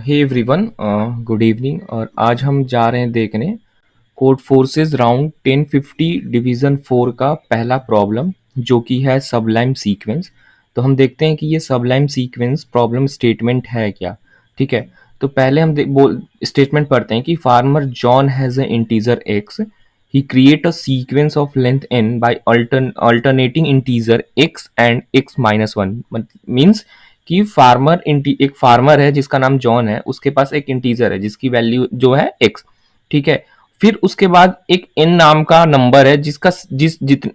Hey everyone, good evening. और आज हम जा रहे हैं देखने कोड फोर्सेस राउंड 1050 डिवीजन 4 का पहला प्रॉब्लम जो कि है सबलाइम सीक्वेंस। तो हम देखते हैं कि ये सबलाइम सीक्वेंस प्रॉब्लम स्टेटमेंट है क्या। ठीक है, तो पहले हम स्टेटमेंट पढ़ते हैं कि farmer John has a integer x, he create a sequence of length n by alternating integer x and x minus 1। Means कि एक फार्मर है जिसका नाम जॉन है, उसके पास एक इंटीजर है जिसकी वैल्यू जो है x। ठीक है, फिर उसके बाद एक n नाम का नंबर है जिसका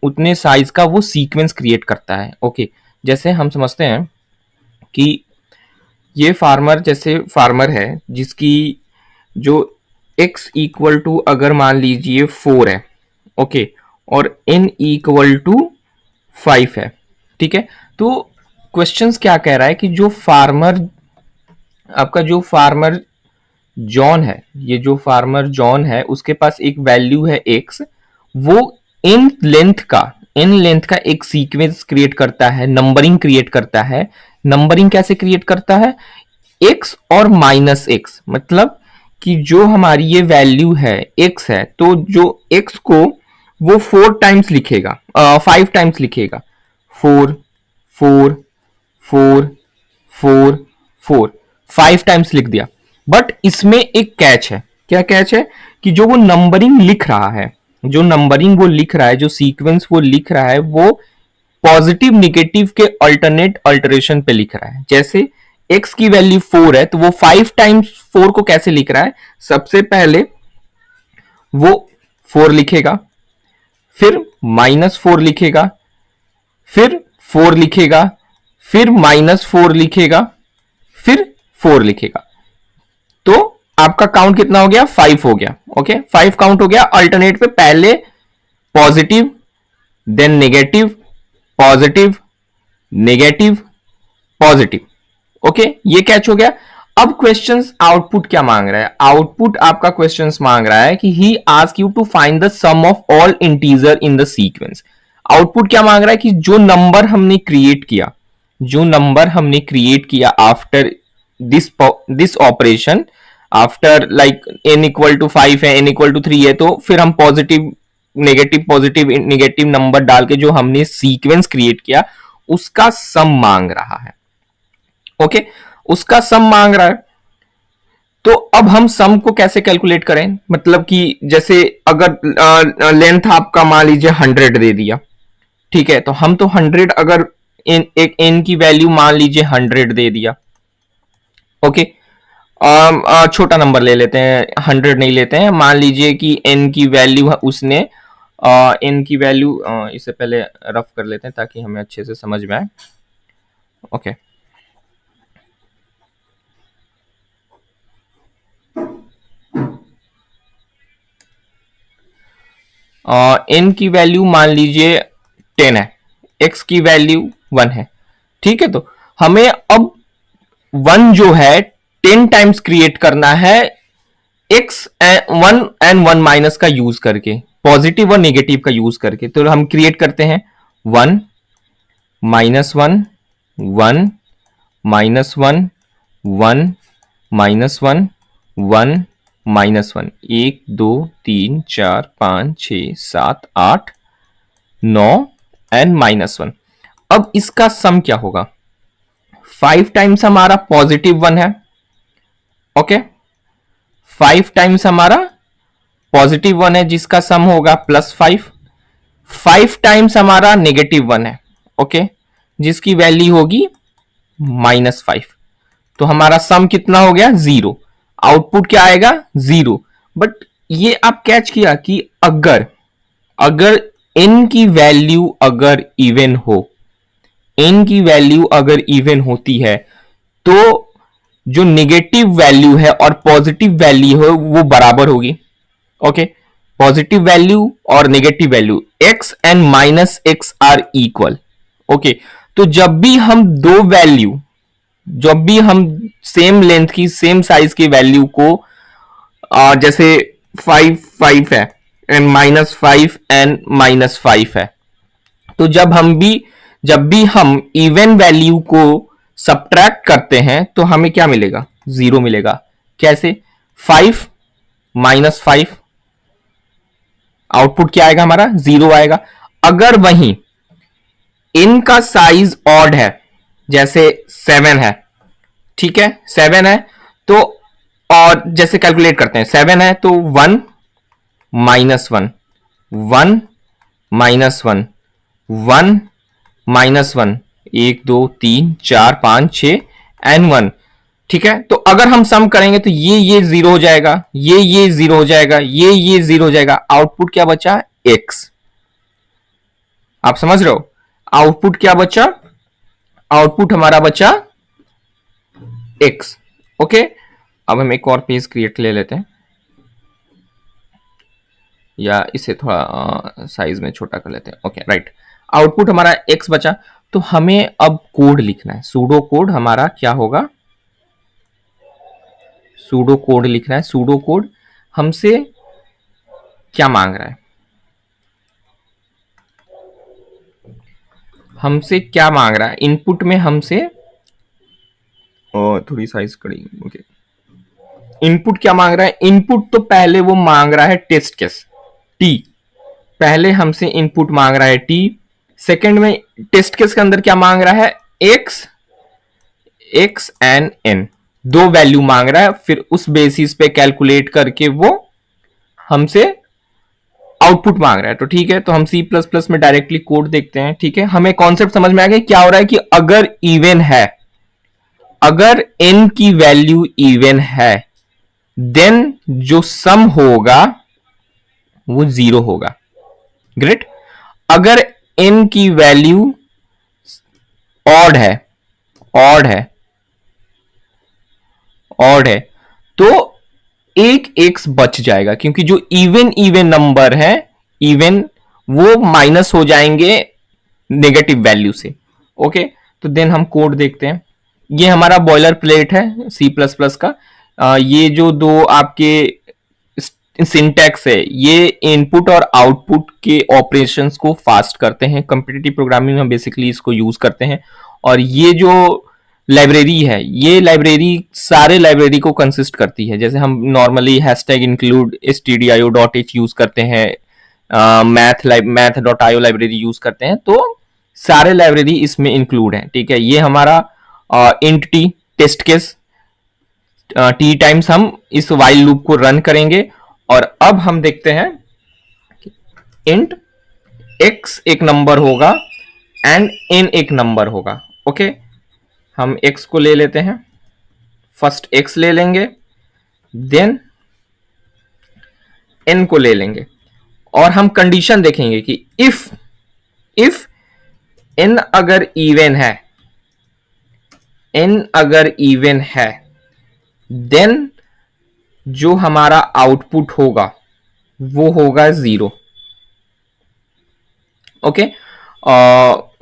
उतने साइज का वो सीक्वेंस क्रिएट करता है। ओके, जैसे हम समझते हैं कि ये जैसे फार्मर है जिसकी जो x इक्वल टू अगर मान लीजिए 4 है, ओके, और n इक्वल टू 5 है। ठीक है, तो क्वेश्चंस क्या कह रहा है कि जो फार्मर जॉन है, ये जो फार्मर जॉन है उसके पास एक वैल्यू है x, वो इन लेंथ का एक सीक्वेंस क्रिएट करता है, नंबरिंग क्रिएट करता है। नंबरिंग कैसे क्रिएट करता है? x और माइनस x, मतलब कि जो हमारी ये वैल्यू है x है, तो जो x को वो 4 टाइम्स लिखेगा, 5 टाइम्स लिखेगा, 4 4 4 4 4 5 टाइम्स लिख दिया। बट इसमें एक कैच है। क्या कैच है? कि जो वो नंबरिंग लिख रहा है, जो सीक्वेंस वो लिख रहा है, वो पॉजिटिव निगेटिव के अल्टरेशन पे लिख रहा है। जैसे x की वैल्यू 4 है तो वो 5 टाइम्स 4 को कैसे लिख रहा है? सबसे पहले वो 4 लिखेगा, फिर -4 लिखेगा, फिर 4 लिखेगा, फिर -4 लिखेगा, फिर 4 लिखेगा। तो आपका काउंट कितना हो गया? 5 हो गया। ओके, 5 काउंट हो गया। अल्टरनेट पे पहले positive, then negative, positive, negative, positive. Okay, ये कैच हो गया। अब क्वेश्चंस आउटपुट क्या मांग रहा है? आउटपुट आपका क्वेश्चंस मांग रहा है कि he ask you to find the sum of all integer in the sequence. Output क्या मांग रहा है? कि जो नंबर हमने क्रिएट किया after this operation, after like n equal to 5 है, n इक्वल टू 3 है, तो फिर हम पॉजिटिव नेगेटिव नंबर डाल के जो हमने सीक्वेंस क्रिएट किया उसका सम मांग रहा है। ओके, उसका सम मांग रहा है। तो अब हम सम को कैसे कैलकुलेट करें? मतलब कि जैसे अगर लेंथ आपका मान लीजिए 100 दे दिया, ठीक है, तो हम तो 100 अगर एक n की वैल्यू मान लीजिए 100 दे दिया। ओके, छोटा नंबर ले लेते हैं, 100 नहीं लेते हैं। मान लीजिए कि n की वैल्यू उसने n की वैल्यू इससे पहले रफ कर लेते हैं ताकि हमें अच्छे से समझ में आए। ओके, n की वैल्यू मान लीजिए 10 है, x की वैल्यू 1 है। ठीक है, तो हमें अब 1 जो है 10 टाइम्स क्रिएट करना है x 1 एंड 1 माइनस का यूज करके, पॉजिटिव और नेगेटिव का यूज करके। तो हम क्रिएट करते हैं 1 -1 1 -1 1 -1 1 -1, 1 2 3 4 5 6 7 8 9 एंड -1। अब इसका सम क्या होगा? 5 टाइम्स हमारा पॉजिटिव 1 है। ओके, 5 टाइम्स हमारा पॉजिटिव 1 है जिसका सम होगा +5। 5 टाइम्स हमारा नेगेटिव 1 है, ओके, जिसकी वैल्यू होगी -5। तो हमारा सम कितना हो गया? 0। आउटपुट क्या आएगा? 0। बट ये आप कैच किया कि अगर n की वैल्यू अगर इवन हो, n की वैल्यू अगर इवन होती है तो जो नेगेटिव वैल्यू है और पॉजिटिव वैल्यू है वो बराबर होगी। ओके, पॉजिटिव वैल्यू और negative value x and -x are equal. Okay, तो जब भी हम सेम लेंथ की, सेम साइज की वैल्यू को जैसे 5 है एंड -5 एंड -5 है, तो जब भी हम इवन वैल्यू को सब्ट्रैक्ट करते हैं तो हमें क्या मिलेगा? जीरो मिलेगा। कैसे? 5 माइनस 5, आउटपुट क्या आएगा हमारा? जीरो आएगा। अगर वहीं इन का साइज ऑड है, जैसे 7 है, ठीक है, 7 है, तो और जैसे कैलकुलेट करते हैं, 7 है तो 1 माइनस 1, 1 माइनस 1, 1 माइनस 1, 1 2 3 4 5 6 एन 1, ठीक है। तो अगर हम सम करेंगे तो ये जीरो हो जाएगा, ये जीरो हो जाएगा, ये जीरो हो जाएगा। आउटपुट क्या बचा? एक्स। आप समझ रहे हो? आउटपुट क्या बचा? आउटपुट हमारा बचा एक्स। ओके, अब हम एक और पेज क्रिएट ले लेते हैं, या इसे थोड़ा साइज में छोटा कर लेते हैं। ओके राइट, आउटपुट हमारा एक्स बचा। तो हमें अब कोड लिखना है, सूडो कोड हमारा क्या होगा? सूडो कोड लिखना है। सूडो कोड हमसे क्या मांग रहा है? हमसे क्या मांग रहा है इनपुट में? हमसे थोड़ी साइज कड़ी। ओके, इनपुट क्या मांग रहा है? इनपुट तो पहले वो मांग रहा है टेस्ट केस टी। पहले हमसे इनपुट मांग रहा है टी। सेकंड में टेस्ट केस के अंदर क्या मांग रहा है? एक्स, एक्स एंड एन, दो वैल्यू मांग रहा है। फिर उस बेसिस पे कैलकुलेट करके वो हमसे आउटपुट मांग रहा है। तो ठीक है, तो हम सी प्लस प्लस में डायरेक्टली कोड देखते हैं। ठीक है, हमें कॉन्सेप्ट समझ में आ गया क्या हो रहा है कि अगर इवन है, अगर n की वैल्यू इवन है, देन जो सम होगा वो जीरो होगा। ग्रेट। अगर n की वैल्यू ऑड है, ऑड है, ऑड है, तो एक एक्स बच जाएगा, क्योंकि जो इवन इवन नंबर है, इवन, वो माइनस हो जाएंगे नेगेटिव वैल्यू से। ओके, तो देन हम कोड देखते हैं। ये हमारा बॉयलर प्लेट है सी प्लस प्लस का। ये जो दो आपके सिंटैक्स है, ये इनपुट और आउटपुट के ऑपरेशंस को फास्ट करते हैं। कॉम्पिटिटिव प्रोग्रामिंग में बेसिकली इसको यूज करते हैं। और ये जो लाइब्रेरी है, ये लाइब्रेरी सारे लाइब्रेरी को कंसिस्ट करती है। जैसे हम normally hashtag include stdio.h use करते हैं, math dot IO library use करते हैं, तो सारे लाइब्रेरी इसमें इंक्लूड है। ठीक है, ये हमारा int t test case t times हम इस वाइल लूप को रन करेंगे। और अब हम देखते हैं इंट एक्स एक नंबर होगा एंड एन एक नंबर होगा। ओके, हम एक्स को ले लेते हैं, फर्स्ट एक्स ले लेंगे, देन एन को ले लेंगे, और हम कंडीशन देखेंगे कि इफ एन अगर इवन है, एन अगर इवन है, देन जो हमारा आउटपुट होगा वो होगा zero. Okay,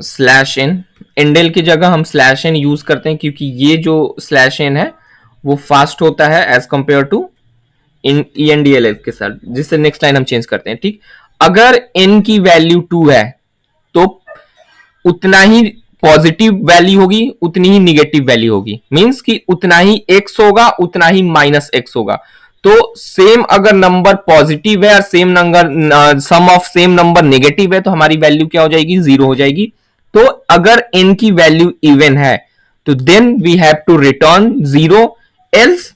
slash n, endl की जगह हम स्लैश एन यूज करते हैं, क्योंकि ये जो स्लैश एन है वो फास्ट होता है as compare to in ENDLF के साथ, जिससे नेक्स्ट लाइन हम चेंज करते हैं। ठीक, अगर n की वैल्यू 2 है, तो उतना ही पॉजिटिव वैल्यू होगी, उतनी ही निगेटिव वैल्यू होगी। मींस कि उतना ही x होगा, उतना ही माइनस x होगा। तो सेम अगर नंबर पॉजिटिव है और same number sum of same number negative है, तो हमारी वैल्यू क्या हो जाएगी? जीरो हो जाएगी। तो अगर n की वैल्यू इवन है, तो then we have to return zero. Else,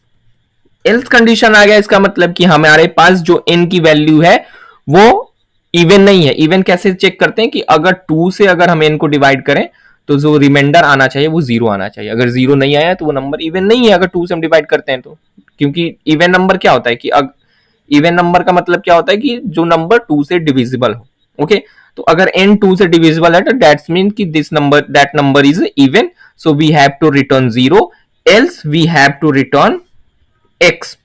else condition आ गया, इसका मतलब कि हमारे पास जो n की वैल्यू है वो इवन नहीं है। इवन कैसे चेक करते हैं कि अगर 2 से अगर हम n को डिवाइड करें, तो जो रिमाइंडर आना चाहिए वो जीरो आना चाहिए। अगर जीरो नहीं आया तो वो नंबर इवन नहीं है, अगर 2 से हम डिवाइड करते हैं तो। क्योंकि इवन नंबर क्या होता है कि इवन नंबर का मतलब क्या होता है कि जो नंबर 2 से डिविजिबल हो। ओके, तो अगर n 2 से डिविजिबल है, तो दैट्स मीन कि this number, that number is even, so we have to return zero, else we have to return x.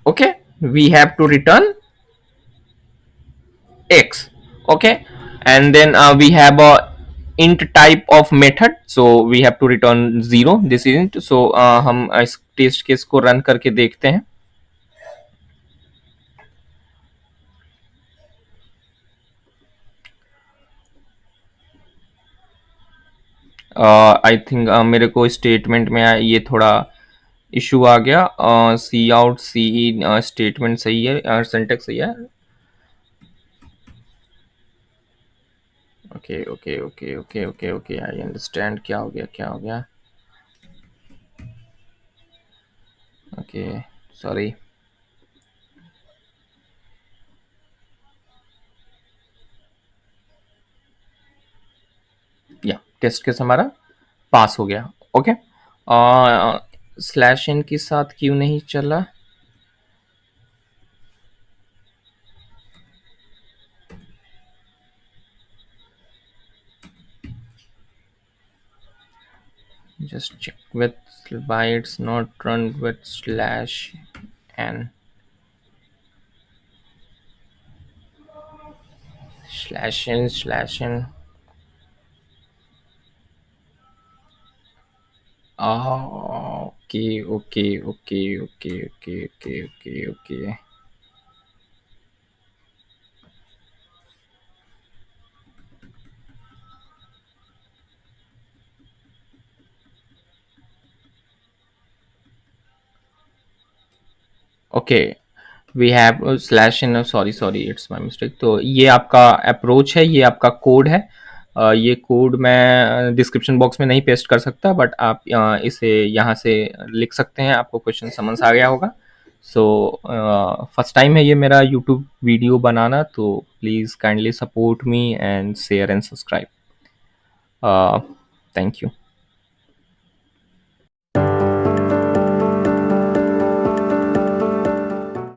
Okay, we have to return x. Okay, and then we have a int type of method, so we have to return zero. This isn't, so हम इस test case को run करके देखते हैं। I think मेरे को statement में ये थोड़ा इशू आ गया। सी आउट सी इन स्टेटमेंट सही है, सिंटेक्स सही है। Okay okay okay okay okay okay, I understand. क्या हो गया, क्या हो गया? Okay, sorry. या टेस्ट केस हमारा पास हो गया। ओके, स्लैश इन के साथ क्यों नहीं चला? Just check with why it's not run with slash n. Slash n slash n. Okay, okay, okay, okay, okay, okay, okay, okay. Okay, we have slash n, sorry sorry it's my mistake. तो ये आपका approach है, ये आपका code है। ये code मैं description box में नहीं पेस्ट कर सकता, बट आप इसे यहाँ से लिख सकते हैं, आपको क्वेश्चन समझ आ गया होगा। सो फर्स्ट टाइम है ये मेरा यूट्यूब वीडियो बनाना, तो please kindly support me and share and subscribe. Thank you.